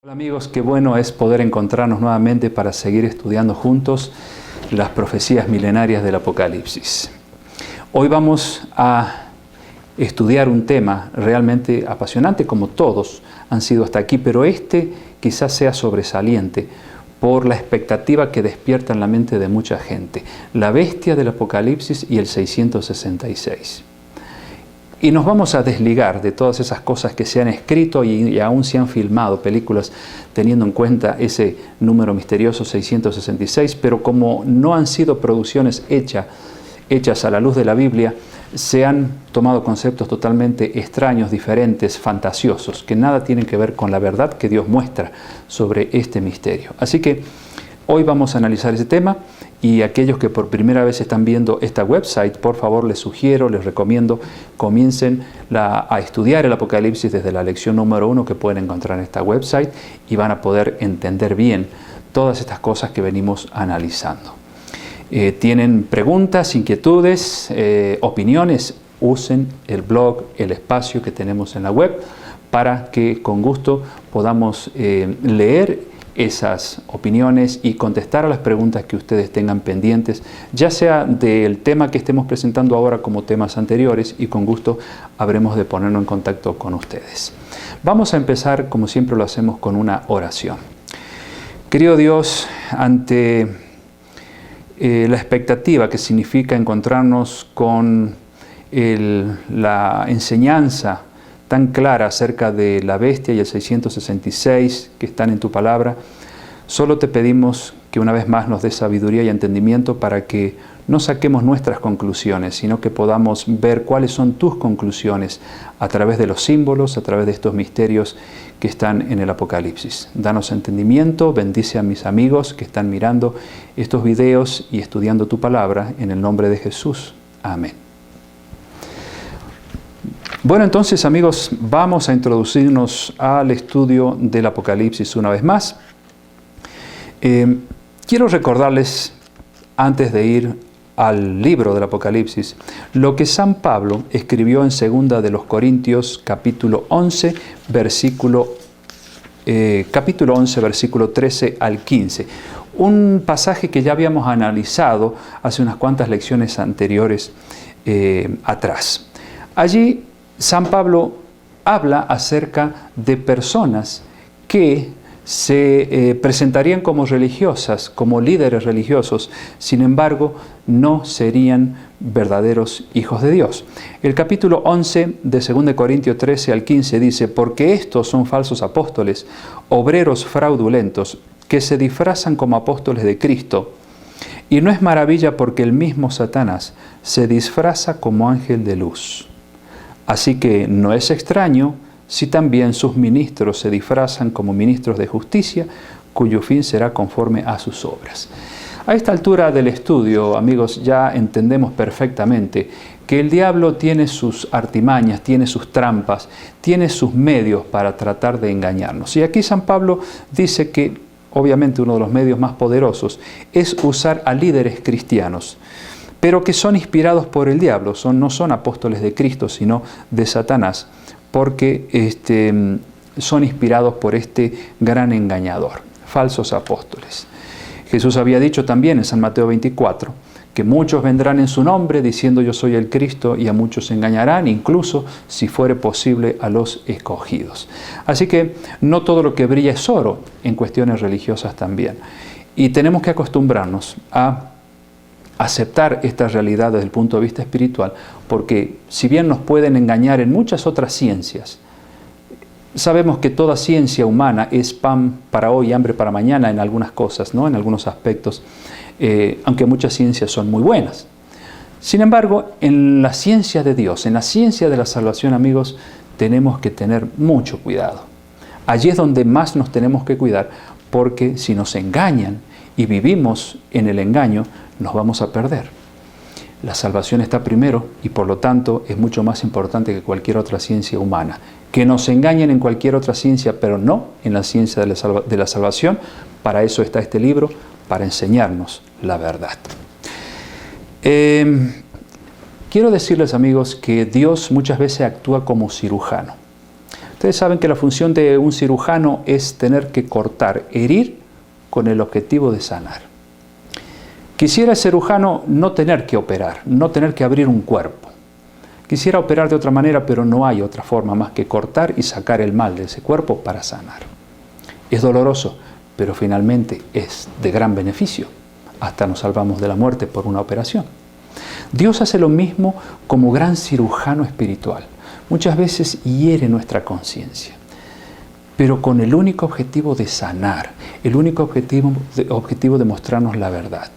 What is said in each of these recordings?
Hola amigos, qué bueno es poder encontrarnos nuevamente para seguir estudiando juntos las profecías milenarias del Apocalipsis. Hoy vamos a estudiar un tema realmente apasionante, como todos han sido hasta aquí, pero este quizás sea sobresaliente por la expectativa que despierta en la mente de mucha gente. La bestia del Apocalipsis y el 666. Y nos vamos a desligar de todas esas cosas que se han escrito y aún se han filmado, películas teniendo en cuenta ese número misterioso 666, pero como no han sido producciones hechas a la luz de la Biblia, se han tomado conceptos totalmente extraños, diferentes, fantasiosos, que nada tienen que ver con la verdad que Dios muestra sobre este misterio. Así que hoy vamos a analizar ese tema, y aquellos que por primera vez están viendo esta website, por favor les sugiero, les recomiendo, comiencen a estudiar el Apocalipsis desde la lección número 1 que pueden encontrar en esta website y van a poder entender bien todas estas cosas que venimos analizando. Tienen preguntas, inquietudes, opiniones, usen el blog, el espacio que tenemos en la web para que con gusto podamos leer esas opiniones y contestar a las preguntas que ustedes tengan pendientes, ya sea del tema que estemos presentando ahora como temas anteriores, y con gusto habremos de ponernos en contacto con ustedes. Vamos a empezar, como siempre lo hacemos, con una oración. Querido Dios, ante la expectativa que significa encontrarnos con la enseñanza tan clara acerca de la bestia y el 666 que están en tu palabra, solo te pedimos que una vez más nos des sabiduría y entendimiento para que no saquemos nuestras conclusiones, sino que podamos ver cuáles son tus conclusiones a través de los símbolos, a través de estos misterios que están en el Apocalipsis. Danos entendimiento, bendice a mis amigos que están mirando estos videos y estudiando tu palabra, en el nombre de Jesús. Amén. Bueno, entonces amigos, vamos a introducirnos al estudio del Apocalipsis una vez más. Quiero recordarles, antes de ir al libro del Apocalipsis, lo que San Pablo escribió en 2 de los Corintios, capítulo 11, versículo 13 al 15. Un pasaje que ya habíamos analizado hace unas cuantas lecciones anteriores atrás. Allí San Pablo habla acerca de personas que se presentarían como religiosas, como líderes religiosos, sin embargo, no serían verdaderos hijos de Dios. El capítulo 11 de 2 Corintios 13 al 15 dice: porque estos son falsos apóstoles, obreros fraudulentos, que se disfrazan como apóstoles de Cristo. Y no es maravilla, porque el mismo Satanás se disfraza como ángel de luz. Así que no es extraño si también sus ministros se disfrazan como ministros de justicia, cuyo fin será conforme a sus obras. A esta altura del estudio, amigos, ya entendemos perfectamente que el diablo tiene sus artimañas, tiene sus trampas, tiene sus medios para tratar de engañarnos. Y aquí San Pablo dice que, obviamente, uno de los medios más poderosos es usar a líderes cristianos, pero que son inspirados por el diablo, no son apóstoles de Cristo, sino de Satanás, porque son inspirados por este gran engañador, falsos apóstoles. Jesús había dicho también en San Mateo 24, que muchos vendrán en su nombre diciendo yo soy el Cristo, y a muchos engañarán, incluso si fuere posible a los escogidos. Así que no todo lo que brilla es oro, en cuestiones religiosas también. Y tenemos que acostumbrarnos a aceptar esta realidad desde el punto de vista espiritual, porque si bien nos pueden engañar en muchas otras ciencias, sabemos que toda ciencia humana es pan para hoy y hambre para mañana en algunas cosas, ¿no? En algunos aspectos, aunque muchas ciencias son muy buenas. Sin embargo, en la ciencia de Dios, en la ciencia de la salvación, amigos, tenemos que tener mucho cuidado. Allí es donde más nos tenemos que cuidar, porque si nos engañan y vivimos en el engaño, nos vamos a perder. La salvación está primero y por lo tanto es mucho más importante que cualquier otra ciencia humana. Que nos engañen en cualquier otra ciencia, pero no en la ciencia de la salvación. Para eso está este libro, para enseñarnos la verdad. Quiero decirles, amigos, que Dios muchas veces actúa como cirujano. Ustedes saben que la función de un cirujano es tener que cortar, herir con el objetivo de sanar. Quisiera el cirujano no tener que operar, no tener que abrir un cuerpo. Quisiera operar de otra manera, pero no hay otra forma más que cortar y sacar el mal de ese cuerpo para sanar. Es doloroso, pero finalmente es de gran beneficio. Hasta nos salvamos de la muerte por una operación. Dios hace lo mismo como gran cirujano espiritual. Muchas veces hiere nuestra conciencia, pero con el único objetivo de sanar, el único objetivo de mostrarnos la verdad.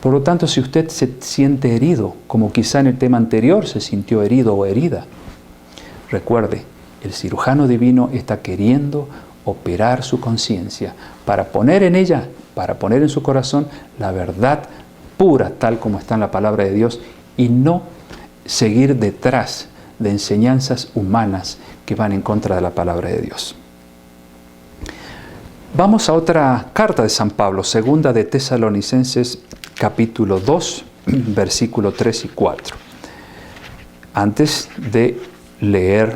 Por lo tanto, si usted se siente herido, como quizá en el tema anterior se sintió herido o herida, recuerde, el cirujano divino está queriendo operar su conciencia para poner en ella, para poner en su corazón la verdad pura, tal como está en la palabra de Dios, y no seguir detrás de enseñanzas humanas que van en contra de la palabra de Dios. Vamos a otra carta de San Pablo, segunda de Tesalonicenses, capítulo 2, versículo 3 y 4. Antes de leer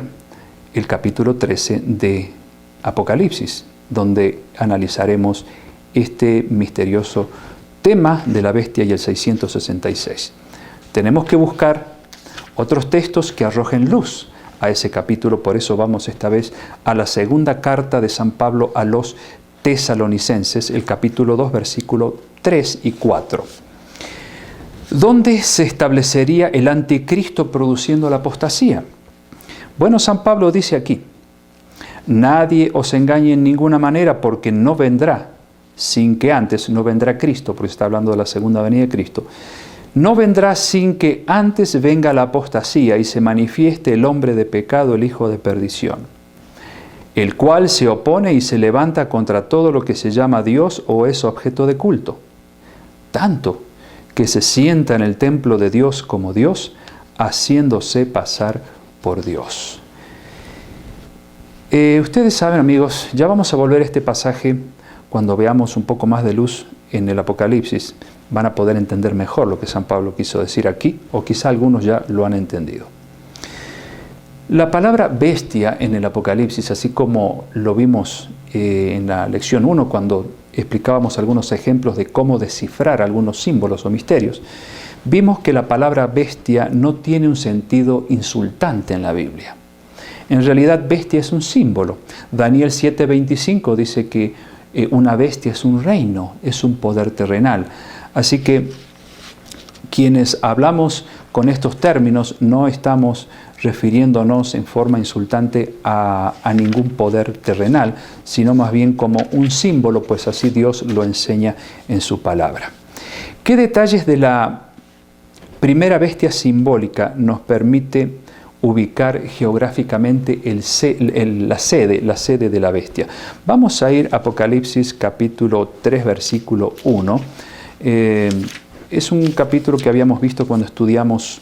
el capítulo 13 de Apocalipsis, donde analizaremos este misterioso tema de la bestia y el 666. Tenemos que buscar otros textos que arrojen luz a ese capítulo, por eso vamos esta vez a la segunda carta de San Pablo a los Tesalonicenses, el capítulo 2, versículo 3 y 4. ¿Dónde se establecería el anticristo produciendo la apostasía? Bueno, San Pablo dice aquí: nadie os engañe en ninguna manera, porque no vendrá sin que antes, no vendrá Cristo, porque está hablando de la segunda venida de Cristo, no vendrá sin que antes venga la apostasía y se manifieste el hombre de pecado, el hijo de perdición, el cual se opone y se levanta contra todo lo que se llama Dios o es objeto de culto, tanto que se sienta en el templo de Dios como Dios, haciéndose pasar por Dios. Ustedes saben, amigos, ya vamos a volver a este pasaje cuando veamos un poco más de luz en el Apocalipsis. Van a poder entender mejor lo que San Pablo quiso decir aquí, o quizá algunos ya lo han entendido. La palabra bestia en el Apocalipsis, así como lo vimos en la lección 1 cuando explicábamos algunos ejemplos de cómo descifrar algunos símbolos o misterios, vimos que la palabra bestia no tiene un sentido insultante en la Biblia. En realidad, bestia es un símbolo. Daniel 7:25 dice que una bestia es un reino, es un poder terrenal. Así que quienes hablamos con estos términos no estamos refiriéndonos en forma insultante a ningún poder terrenal, sino más bien como un símbolo, pues así Dios lo enseña en su palabra. ¿Qué detalles de la primera bestia simbólica nos permite ubicar geográficamente la sede de la bestia? Vamos a ir a Apocalipsis capítulo 3, versículo 1. Es un capítulo que habíamos visto cuando estudiamos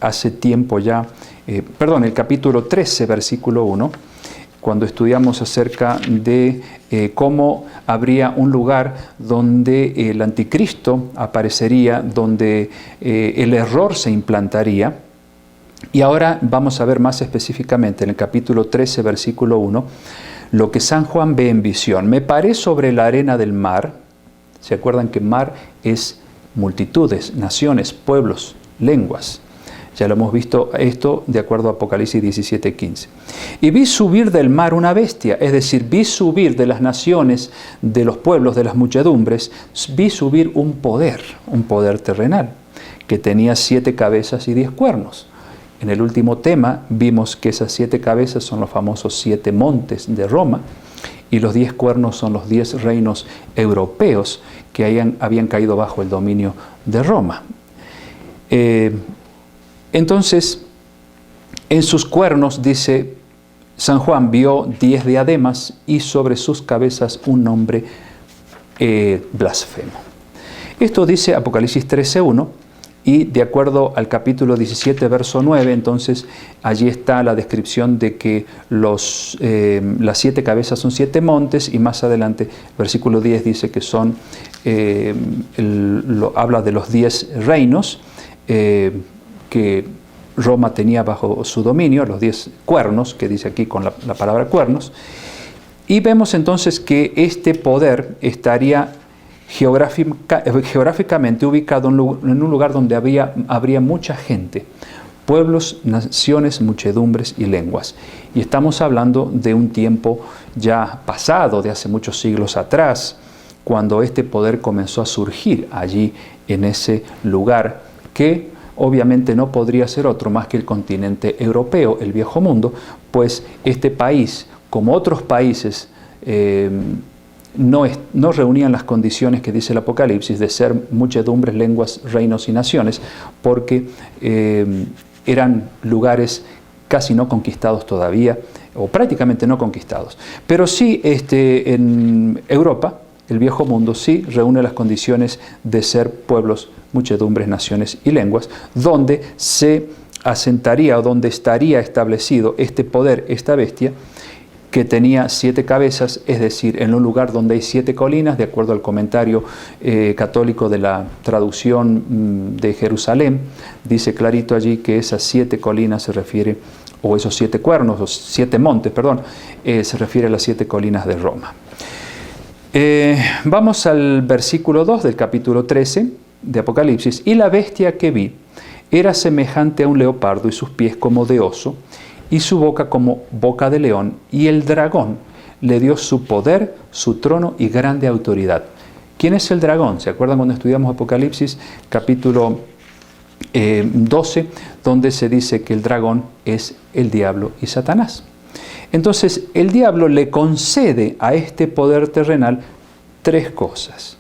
hace tiempo ya, el capítulo 13, versículo 1, cuando estudiamos acerca de cómo habría un lugar donde el anticristo aparecería, donde el error se implantaría. Y ahora vamos a ver más específicamente en el capítulo 13, versículo 1, lo que San Juan ve en visión. Me paré sobre la arena del mar. ¿Se acuerdan que mar es multitudes, naciones, pueblos, lenguas? Ya lo hemos visto esto de acuerdo a Apocalipsis 17:15. Y vi subir del mar una bestia, es decir, vi subir de las naciones, de los pueblos, de las muchedumbres, vi subir un poder terrenal, que tenía 7 cabezas y 10 cuernos. En el último tema vimos que esas 7 cabezas son los famosos 7 montes de Roma, y los 10 cuernos son los 10 reinos europeos que habían caído bajo el dominio de Roma. Entonces, en sus cuernos, dice San Juan, vio 10 diademas y sobre sus cabezas un nombre blasfemo. Esto dice Apocalipsis 13:1. Y de acuerdo al capítulo 17, verso 9, entonces allí está la descripción de que las 7 cabezas son 7 montes, y más adelante, versículo 10 dice que son, habla de los 10 reinos que Roma tenía bajo su dominio, los 10 cuernos, que dice aquí con la palabra cuernos, y vemos entonces que este poder estaría geográficamente ubicado en un lugar donde habría mucha gente, pueblos, naciones, muchedumbres y lenguas. Y estamos hablando de un tiempo ya pasado, de hace muchos siglos atrás, cuando este poder comenzó a surgir allí en ese lugar, que obviamente no podría ser otro más que el continente europeo, el viejo mundo, pues este país, como otros países, no reunían las condiciones que dice el Apocalipsis de ser muchedumbres, lenguas, reinos y naciones, porque eran lugares casi no conquistados todavía, o prácticamente no conquistados. Pero sí, en Europa, el viejo mundo sí reúne las condiciones de ser pueblos, muchedumbres, naciones y lenguas, donde se asentaría o donde estaría establecido este poder, esta bestia, que tenía 7 cabezas, es decir, en un lugar donde hay 7 colinas, de acuerdo al comentario católico de la traducción de Jerusalén, dice clarito allí que esas 7 colinas se refiere, o esos 7 cuernos, o 7 montes, perdón, se refiere a las 7 colinas de Roma. Vamos al versículo 2 del capítulo 13 de Apocalipsis. Y la bestia que vi era semejante a un leopardo y sus pies como de oso y su boca como boca de león, y el dragón le dio su poder, su trono y grande autoridad. ¿Quién es el dragón? ¿Se acuerdan cuando estudiamos Apocalipsis capítulo 12, donde se dice que el dragón es el diablo y Satanás? Entonces, el diablo le concede a este poder terrenal 3 cosas: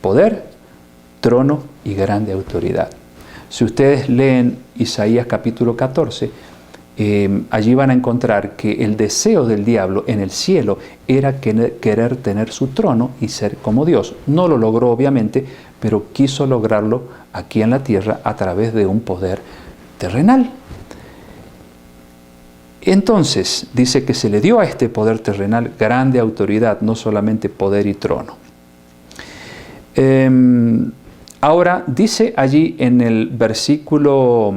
poder, trono y grande autoridad. Si ustedes leen Isaías capítulo 14, allí van a encontrar que el deseo del diablo en el cielo era querer tener su trono y ser como Dios. No lo logró obviamente, pero quiso lograrlo aquí en la tierra a través de un poder terrenal. Entonces, dice que se le dio a este poder terrenal grande autoridad, no solamente poder y trono. Ahora, dice allí en el versículo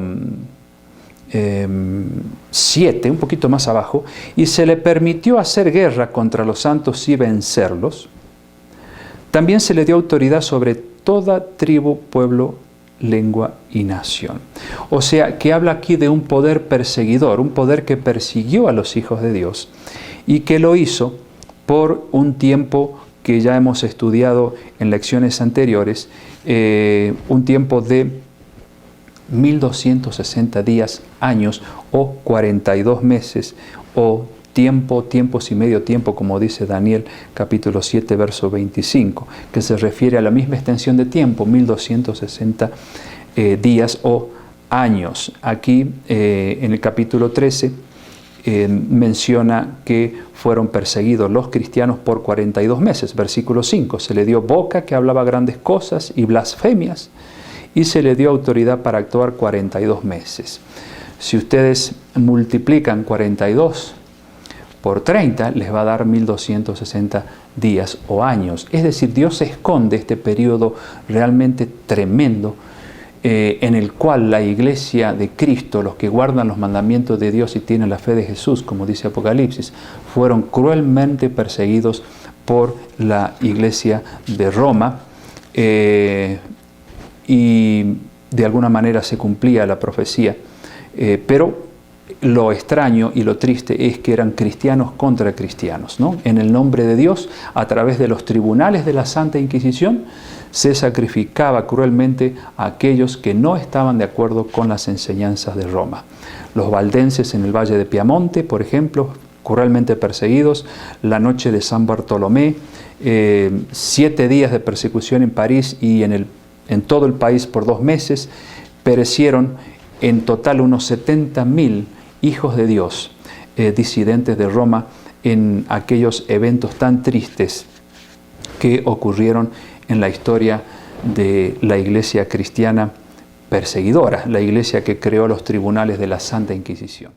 7, un poquito más abajo, y se le permitió hacer guerra contra los santos y vencerlos. También se le dio autoridad sobre toda tribu, pueblo, lengua y nación. O sea, que habla aquí de un poder perseguidor, un poder que persiguió a los hijos de Dios y que lo hizo por un tiempo que ya hemos estudiado en lecciones anteriores, un tiempo de 1260 días, años, o 42 meses, o tiempos y medio tiempo, como dice Daniel capítulo 7, verso 25, que se refiere a la misma extensión de tiempo, 1260 días o años. Aquí en el capítulo 13 menciona que fueron perseguidos los cristianos por 42 meses. Versículo 5, se le dio boca que hablaba grandes cosas y blasfemias, y se le dio autoridad para actuar 42 meses. Si ustedes multiplican 42 por 30, les va a dar 1260 días o años. Es decir, Dios esconde este periodo realmente tremendo en el cual la iglesia de Cristo, los que guardan los mandamientos de Dios y tienen la fe de Jesús, como dice Apocalipsis, fueron cruelmente perseguidos por la iglesia de Roma, y de alguna manera se cumplía la profecía, pero lo extraño y lo triste es que eran cristianos contra cristianos, ¿no? En el nombre de Dios, a través de los tribunales de la Santa Inquisición, se sacrificaba cruelmente a aquellos que no estaban de acuerdo con las enseñanzas de Roma. Los valdenses en el Valle de Piamonte, por ejemplo, cruelmente perseguidos, la noche de San Bartolomé, 7 días de persecución en París y en todo el país por 2 meses, perecieron en total unos 70.000 hijos de Dios, disidentes de Roma, en aquellos eventos tan tristes que ocurrieron en la historia de la iglesia cristiana perseguidora, la iglesia que creó los tribunales de la Santa Inquisición.